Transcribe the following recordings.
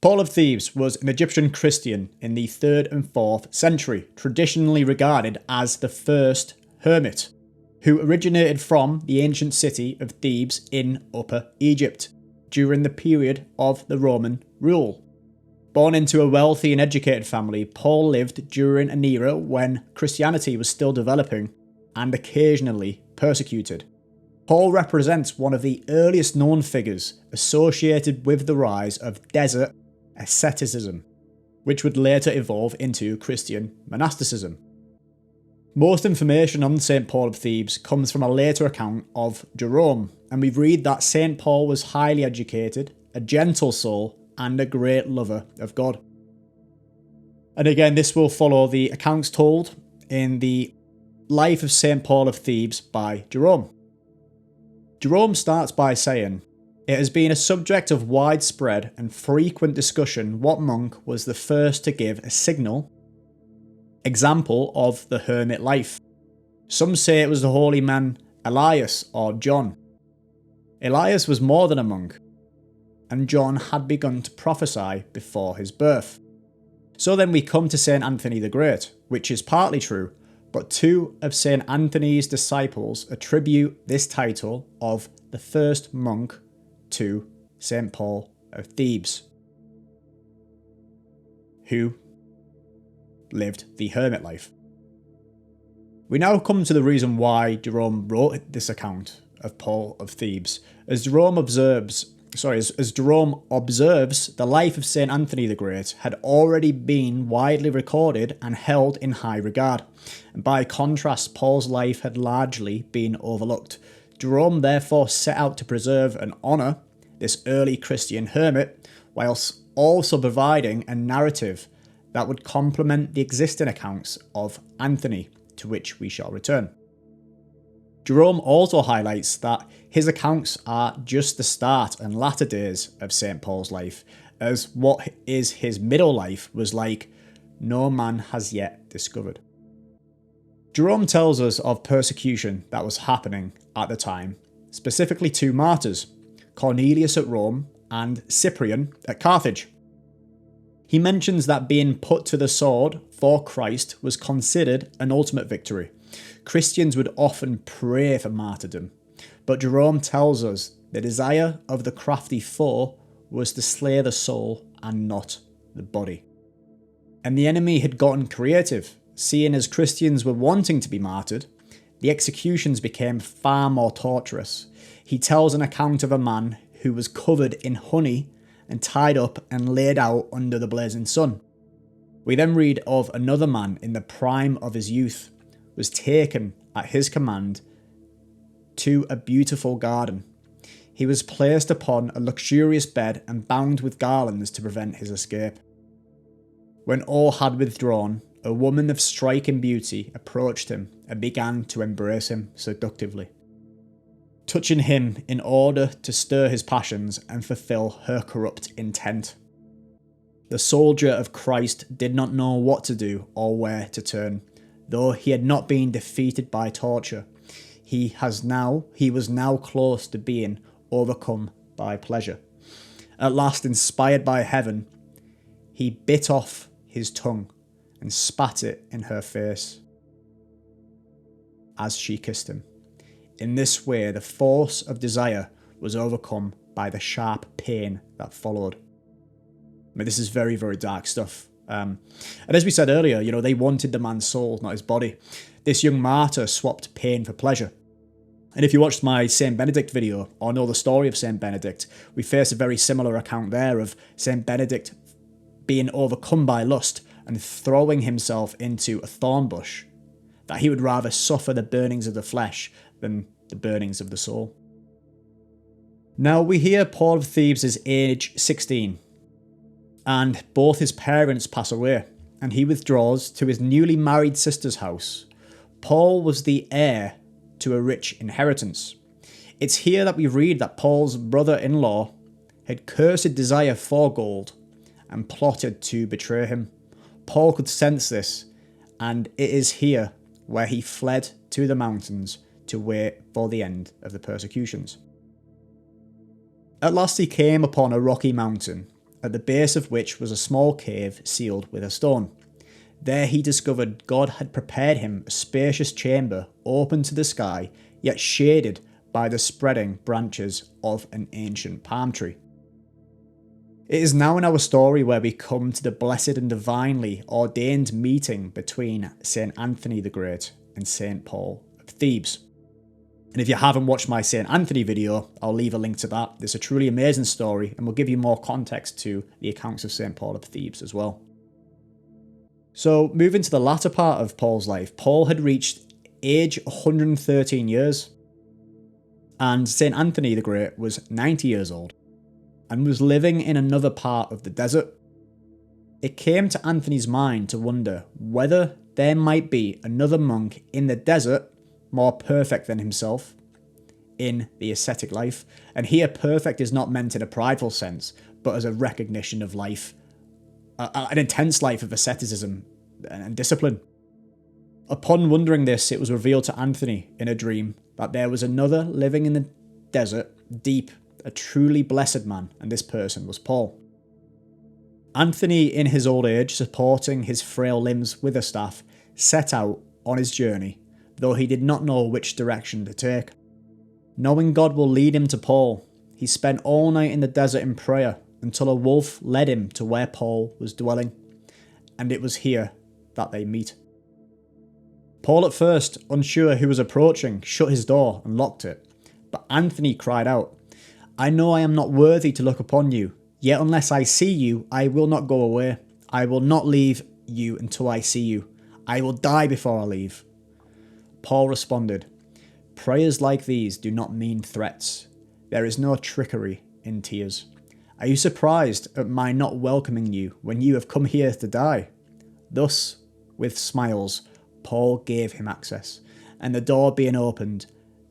Paul of Thebes was an Egyptian Christian in the 3rd and 4th century, traditionally regarded as the first hermit, who originated from the ancient city of Thebes in Upper Egypt during the period of the Roman rule. Born into a wealthy and educated family, Paul lived during an era when Christianity was still developing and occasionally persecuted. Paul represents one of the earliest known figures associated with the rise of desert asceticism, which would later evolve into Christian monasticism. Most information on St. Paul of Thebes comes from a later account of Jerome, and we read that St. Paul was highly educated, a gentle soul, and a great lover of God. And again, this will follow the accounts told in the Life of St. Paul of Thebes by Jerome. Jerome starts by saying, "It has been a subject of widespread and frequent discussion what monk was the first to give a signal example of the hermit life. Some say it was the holy man Elias or John. Elias was more than a monk, and John had begun to prophesy before his birth. So then we come to St. Anthony the Great, which is partly true, but two of St. Anthony's disciples attribute this title of the first monk to St. Paul of Thebes, who lived the hermit life." We now come to the reason why Jerome wrote this account of Paul of Thebes. As Jerome observes, the life of St. Anthony the Great had already been widely recorded and held in high regard, and by contrast, Paul's life had largely been overlooked. Jerome therefore set out to preserve and honour this early Christian hermit, whilst also providing a narrative that would complement the existing accounts of Anthony, to which we shall return. Jerome also highlights that his accounts are just the start and latter days of St. Paul's life, as what is his middle life was like no man has yet discovered. Jerome tells us of persecution that was happening at the time, specifically two martyrs, Cornelius at Rome and Cyprian at Carthage. He mentions that being put to the sword for Christ was considered an ultimate victory. Christians would often pray for martyrdom, but Jerome tells us the desire of the crafty foe was to slay the soul and not the body. And the enemy had gotten creative. Seeing as Christians were wanting to be martyred, the executions became far more torturous. He tells an account of a man who was covered in honey and tied up and laid out under the blazing sun. We then read of another man in the prime of his youth was taken at his command to a beautiful garden. He was placed upon a luxurious bed and bound with garlands to prevent his escape. When all had withdrawn, a woman of striking beauty approached him and began to embrace him seductively, touching him in order to stir his passions and fulfill her corrupt intent. The soldier of Christ did not know what to do or where to turn. Though he had not been defeated by torture, he was now close to being overcome by pleasure. At last, inspired by heaven, he bit off his tongue and spat it in her face as she kissed him. In this way, the force of desire was overcome by the sharp pain that followed. I mean, this is very, very dark stuff. And as we said earlier, they wanted the man's soul, not his body. This young martyr swapped pain for pleasure. And if you watched my St. Benedict video or know the story of St. Benedict, we face a very similar account there of St. Benedict being overcome by lust and throwing himself into a thorn bush, that he would rather suffer the burnings of the flesh than the burnings of the soul. Now we hear Paul of Thebes is age 16, and both his parents pass away, and he withdraws to his newly married sister's house. Paul was the heir to a rich inheritance. It's here that we read that Paul's brother-in-law had cursed desire for gold and plotted to betray him. Paul could sense this, and it is here where he fled to the mountains to wait for the end of the persecutions. At last he came upon a rocky mountain, at the base of which was a small cave sealed with a stone. There he discovered God had prepared him a spacious chamber open to the sky, yet shaded by the spreading branches of an ancient palm tree. It is now in our story where we come to the blessed and divinely ordained meeting between St. Anthony the Great and St. Paul of Thebes. And if you haven't watched my St. Anthony video, I'll leave a link to that. It's a truly amazing story and will give you more context to the accounts of St. Paul of Thebes as well. So moving to the latter part of Paul's life, Paul had reached age 113 years and St. Anthony the Great was 90 years old and was living in another part of the desert. It came to Anthony's mind to wonder whether there might be another monk in the desert more perfect than himself in the ascetic life. And here perfect is not meant in a prideful sense, but as a recognition of life, an intense life of asceticism and discipline. Upon wondering this, it was revealed to Anthony in a dream that there was another living in the desert, deep, a truly blessed man, and this person was Paul. Anthony, in his old age, supporting his frail limbs with a staff, set out on his journey, though he did not know which direction to take. Knowing God will lead him to Paul, he spent all night in the desert in prayer until a wolf led him to where Paul was dwelling, and it was here that they meet. Paul, at first, unsure who was approaching, shut his door and locked it, but Anthony cried out, "I know I am not worthy to look upon you, yet unless I see you, I will not go away. I will not leave you until I see you. I will die before I leave." Paul responded, "Prayers like these do not mean threats. There is no trickery in tears. Are you surprised at my not welcoming you when you have come here to die?" Thus, with smiles, Paul gave him access, and the door being opened,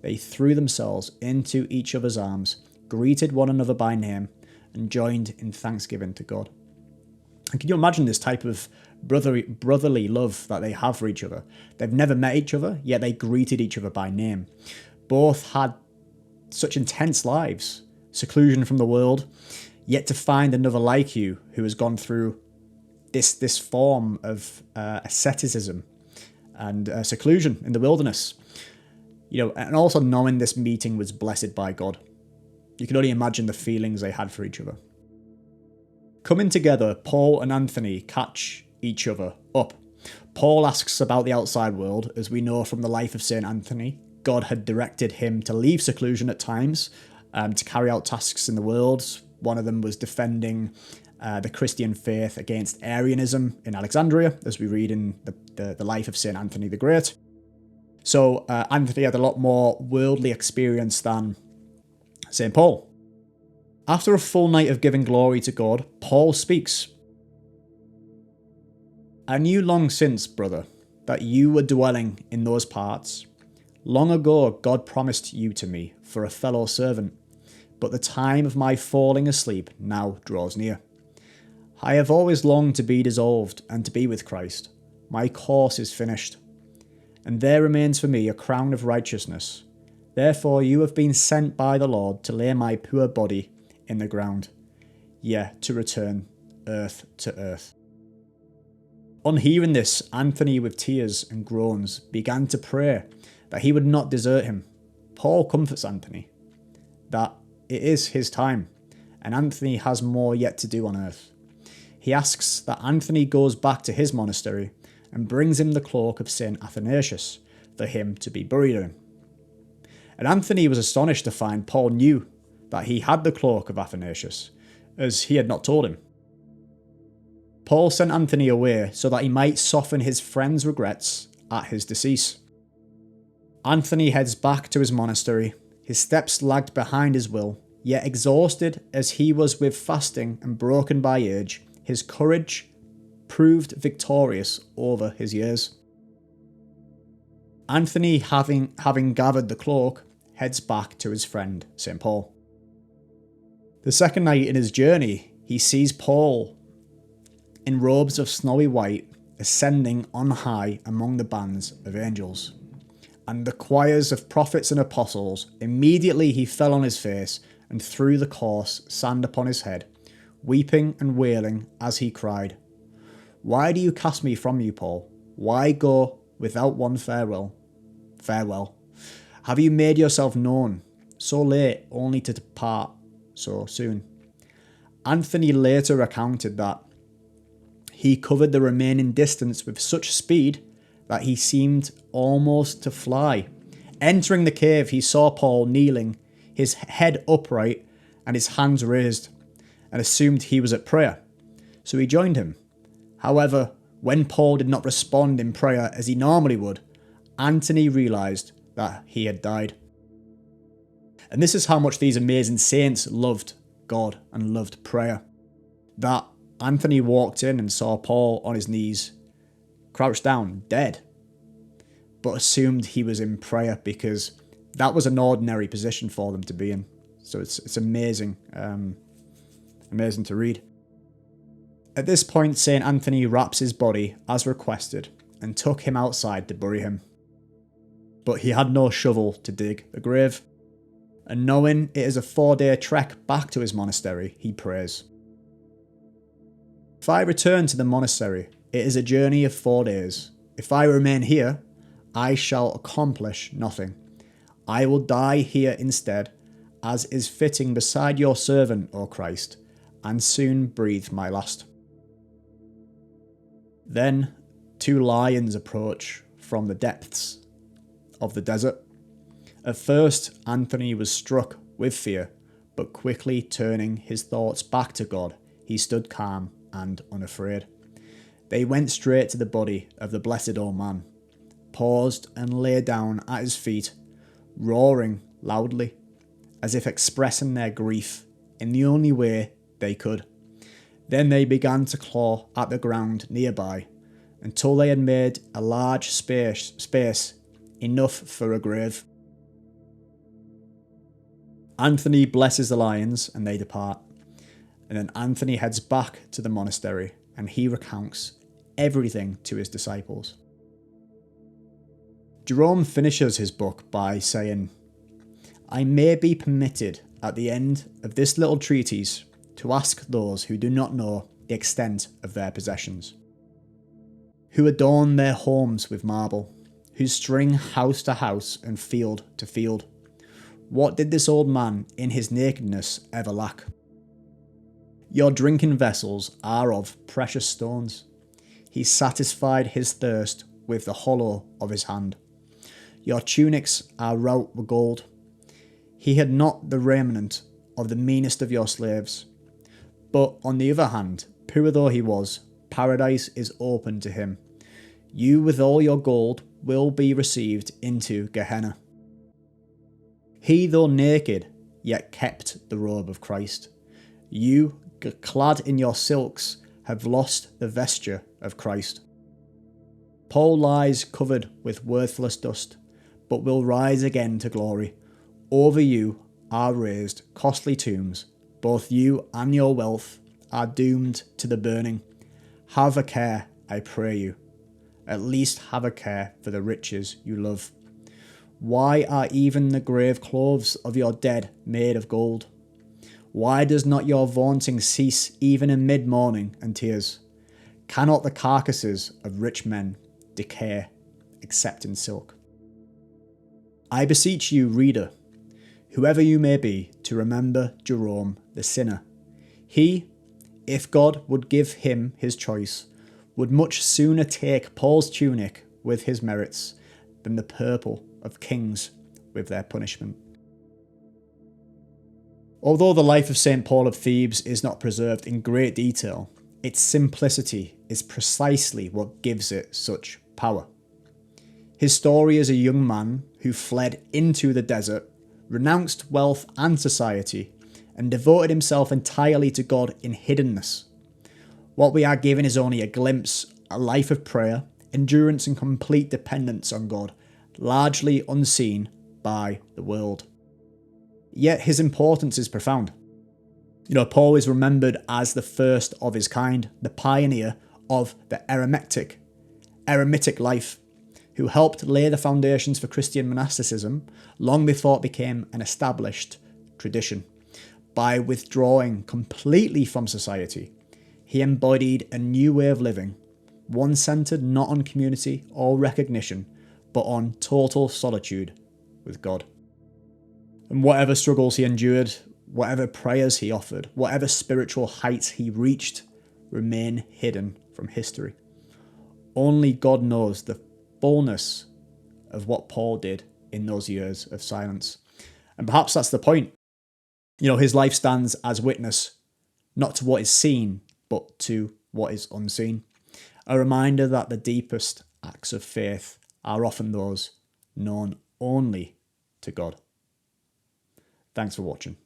they threw themselves into each other's arms, greeted one another by name, and joined in thanksgiving to God. And can you imagine this type of brotherly love that they have for each other? They've never met each other, yet they greeted each other by name. Both had such intense lives, seclusion from the world, yet to find another like you who has gone through this form of asceticism and seclusion in the wilderness. And also knowing this meeting was blessed by God. You can only imagine the feelings they had for each other. Coming together, Paul and Anthony catch each other up. Paul asks about the outside world. As we know from the life of St. Anthony, God had directed him to leave seclusion at times to carry out tasks in the world. One of them was defending the Christian faith against Arianism in Alexandria, as we read in the life of St. Anthony the Great. So Anthony had a lot more worldly experience than St. Paul. After a full night of giving glory to God, Paul speaks. "I knew long since, brother, that you were dwelling in those parts. Long ago God promised you to me for a fellow servant, but the time of my falling asleep now draws near. I have always longed to be dissolved and to be with Christ. My course is finished, and there remains for me a crown of righteousness. Therefore you have been sent by the Lord to lay my poor body in the ground, to return earth to earth." On hearing this, Anthony, with tears and groans, began to pray that he would not desert him. Paul comforts Anthony that it is his time, and Anthony has more yet to do on earth. He asks that Anthony goes back to his monastery and brings him the cloak of St. Athanasius for him to be buried in. And Anthony was astonished to find Paul knew that he had the cloak of Athanasius, as he had not told him. Paul sent Anthony away so that he might soften his friend's regrets at his decease. Anthony heads back to his monastery. His steps lagged behind his will, yet exhausted as he was with fasting and broken by age, his courage proved victorious over his years. Anthony, having gathered the cloak, heads back to his friend St. Paul. The second night in his journey, he sees Paul in robes of snowy white ascending on high among the bands of angels and the choirs of prophets and apostles. Immediately he fell on his face and threw the coarse sand upon his head, weeping and wailing as he cried, "Why do you cast me from you, Paul? Why go without one farewell? Farewell. Have you made yourself known so late only to depart so soon?" Anthony later recounted that he covered the remaining distance with such speed that he seemed almost to fly. Entering the cave, he saw Paul kneeling, his head upright and his hands raised, and assumed he was at prayer. So he joined him. However, when Paul did not respond in prayer as he normally would, Anthony realised that he had died. And this is how much these amazing saints loved God and loved prayer. That Anthony walked in and saw Paul on his knees, crouched down, dead, but assumed he was in prayer because that was an ordinary position for them to be in. So it's amazing, amazing to read. At this point, St. Anthony wraps his body as requested and took him outside to bury him. But he had no shovel to dig the grave, and knowing it is a 4-day trek back to his monastery, he prays. "If I return to the monastery, it is a journey of 4 days. If I remain here, I shall accomplish nothing. I will die here instead, as is fitting beside your servant, O Christ, and soon breathe my last." Then 2 lions approach from the depths of the desert. At first, Anthony was struck with fear, but quickly turning his thoughts back to God, he stood calm and unafraid. They went straight to the body of the blessed old man, paused and lay down at his feet, roaring loudly, as if expressing their grief in the only way they could. Then they began to claw at the ground nearby, until they had made a large space enough for a grave. Anthony blesses the lions and they depart. And then Anthony heads back to the monastery and he recounts everything to his disciples. Jerome finishes his book by saying, "I may be permitted at the end of this little treatise to ask those who do not know the extent of their possessions, who adorn their homes with marble, who string house to house and field to field, what did this old man in his nakedness ever lack? Your drinking vessels are of precious stones. He satisfied his thirst with the hollow of his hand. Your tunics are wrought with gold. He had not the raiment of the meanest of your slaves. But on the other hand, poor though he was, paradise is open to him. You with all your gold will be received into Gehenna. He, though naked, yet kept the robe of Christ. You, clad in your silks, have lost the vesture of Christ. Paul lies covered with worthless dust, but will rise again to glory. Over you are raised costly tombs. Both you and your wealth are doomed to the burning. Have a care, I pray you. At least have a care for the riches you love. Why are even the grave clothes of your dead made of gold? Why does not your vaunting cease even in mid-morning and tears? Cannot the carcasses of rich men decay except in silk? I beseech you, reader, whoever you may be, to remember Jerome the sinner. He, if God would give him his choice, would much sooner take Paul's tunic with his merits than the purple of kings with their punishment. Although the life of St. Paul of Thebes is not preserved in great detail, its simplicity is precisely what gives it such power. His story is a young man who fled into the desert, renounced wealth and society, and devoted himself entirely to God in hiddenness. What we are given is only a glimpse, a life of prayer, endurance and complete dependence on God, largely unseen by the world. Yet his importance is profound. Paul is remembered as the first of his kind, the pioneer of the eremitic life, who helped lay the foundations for Christian monasticism long before it became an established tradition. By withdrawing completely from society, he embodied a new way of living, one centered not on community or recognition, but on total solitude with God. And whatever struggles he endured, whatever prayers he offered, whatever spiritual heights he reached, remain hidden from history. Only God knows the fullness of what Paul did in those years of silence. And perhaps that's the point. His life stands as witness, not to what is seen, but to what is unseen. A reminder that the deepest acts of faith are often those known only to God. Thanks for watching.